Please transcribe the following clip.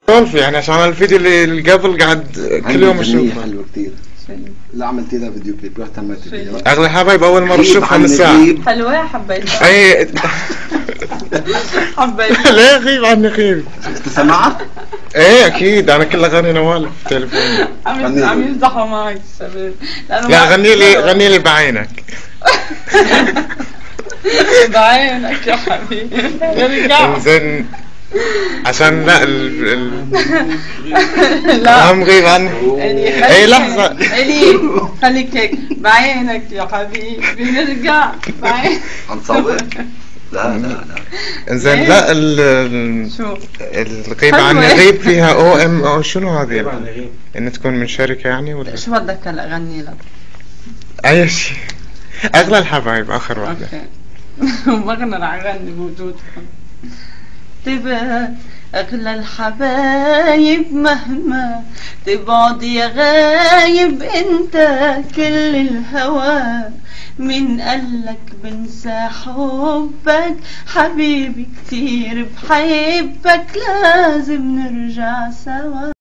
سولفي يعني عشان الفيديو اللي قبل قاعد كل يوم اشوفه. حلوة كتير. لا عملت لها فيديو كليب واهتميت فيها. اغلى حبايب اول مرة اشوفها من ساعة. حلوة حبيتها. اي حبيتها. ليه غيب عني غيب؟ انت سمعت؟ ايه اكيد انا كل اغاني نوال في تليفوني. عم يمزحوا معك الشباب. لا غني لي بعينك. بعينك يا حبيبي. زين عشان لا لا اهم غيب عني. اي لحظة الي خليك هيك بعينك يا حبيبي بنرجع بعين. هنصور؟ لا لا لا. انزين لا شو الغيب عن الغيب فيها او ام او شنو هذه؟ ان تكون من شركة يعني ولا شو بدك هلا اغني لك؟ اي شيء. اغلى الحبايب اخر واحدة. اوكي. ما رح اغني بوجودكم. تبقى أغلى الحبايب مهما تبعد يا غايب انت كل الهوى. مين قالك بنسى حبك حبيبي كتير بحبك لازم نرجع سوا.